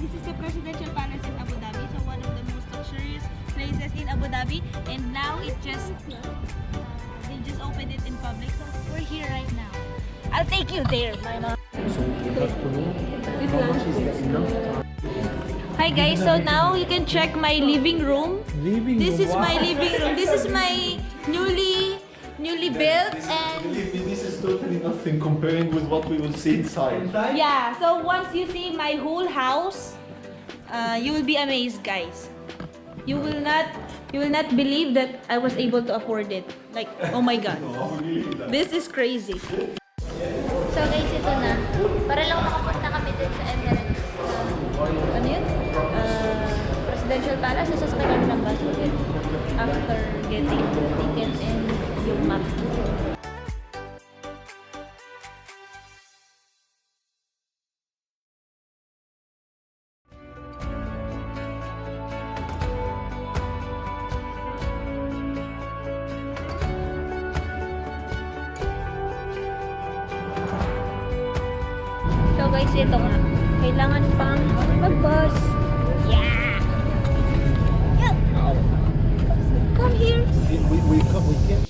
this is the presidential palace in Abu Dhabi, so one of the most luxurious places in Abu Dhabi. And now it just they just opened it in public, so we're here right now. I'll take you there, my mom. So you have to know how much is that enough time. Hi guys, so now you can check my living room. This is my living room. This is my newly built, and Believe me, this is totally nothing comparing with what we will see inside. yeah. So once you see my whole house, you will be amazed, guys. You will not believe that I was able to afford it. Like, oh my god, this is crazy. So guys, ito na. Para lang makapunta kami dun sa Emirates. Ano yun? Presidential Palace. Sasakay kami ng bus ulit after getting the ticket and yung map. So guys, ito nga. Kailangan pang mag-bus. Yeah! Yeah! Come here! We can't.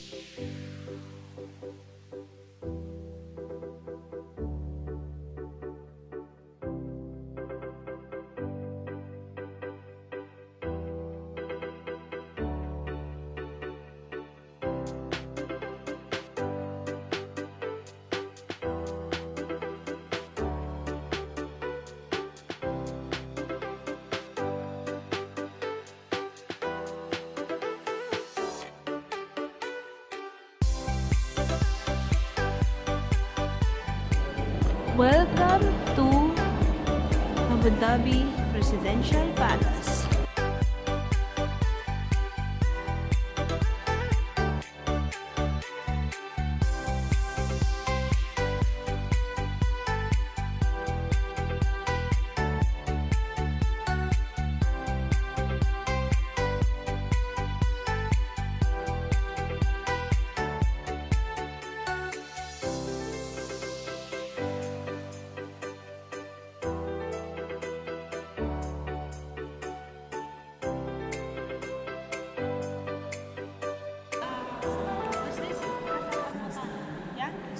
Welcome to Abu Dhabi Presidential Palace.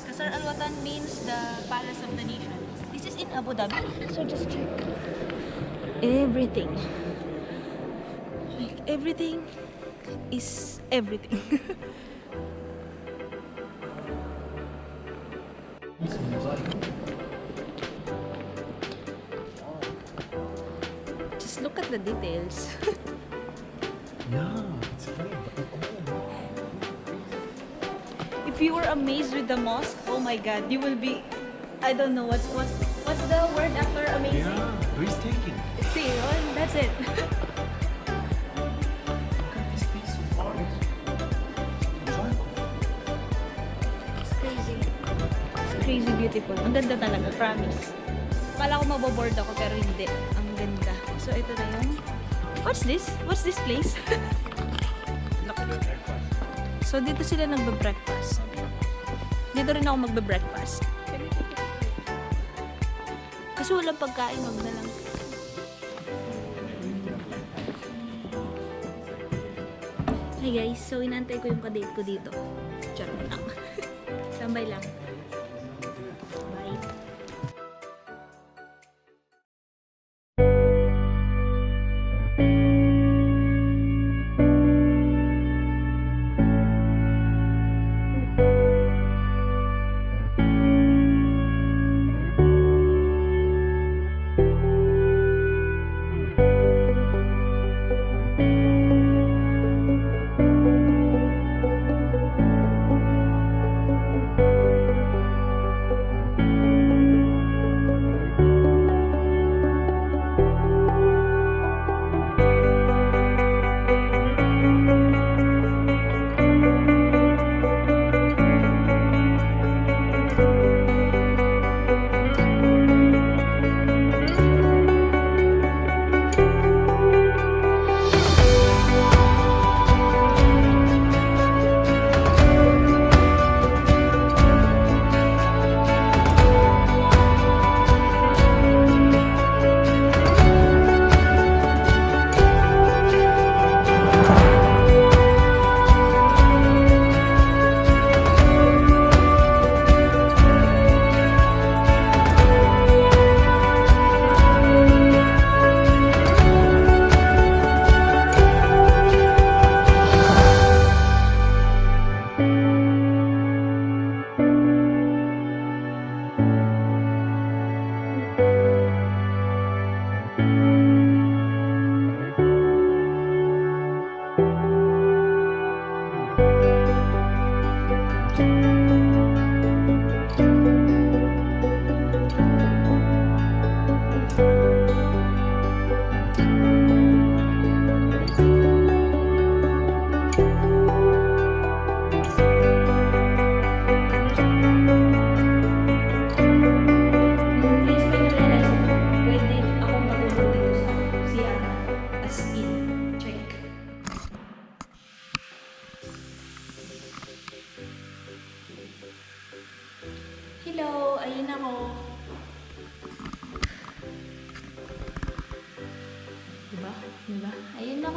Qasr Al Watan means the palace of the nation. This is in Abu Dhabi, so just check everything. Like everything is everything. Just look at the details. Yeah, it's very. If you were amazed with the mosque, oh my god, you will be, I don't know what's the word after amazing? Yeah, breathtaking. See, well, that's it. Look at this piece of art. It's crazy. It's crazy beautiful. Ang ganda talaga, promise. Kala ko maboboard ako pero hindi. Ang ganda. So ito na yung, what's this? What's this place? So dito sila nagbe-breakfast. Dito rin ako magbe-breakfast. Kasi walang pagkain, wag na lang. Hey guys, so inantay ko yung kadate ko dito. Charot lang. Tambay lang. Bye.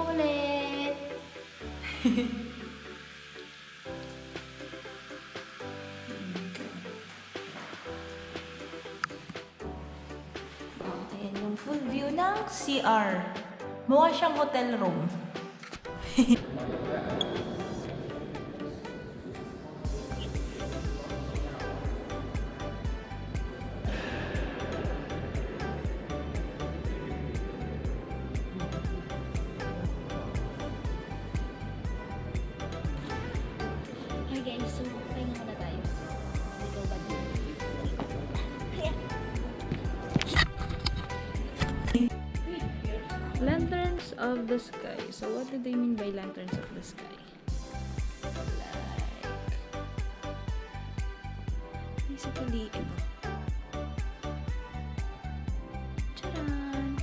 ulit. Oh, ayan yung full view ng CR. Mukha siyang hotel room. Hi guys, so pahinga muna tayo. Dito ba Lanterns of the sky. So what do they mean by lanterns of the sky? Like, basically, ito. Charan!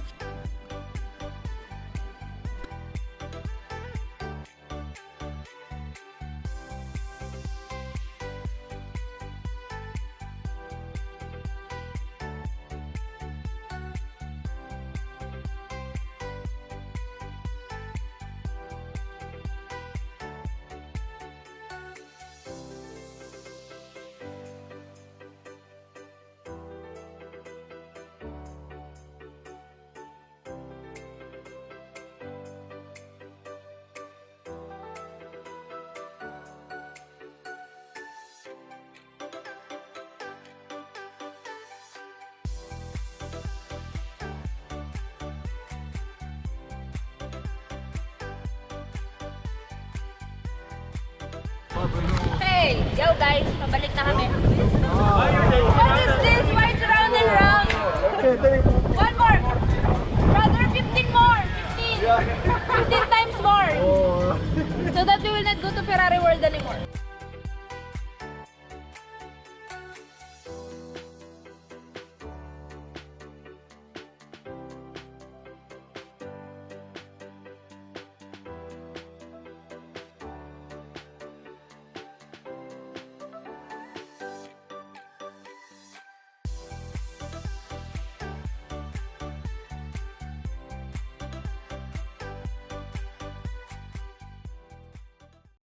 Hey! Yo guys! Pabalik na kami. What is this?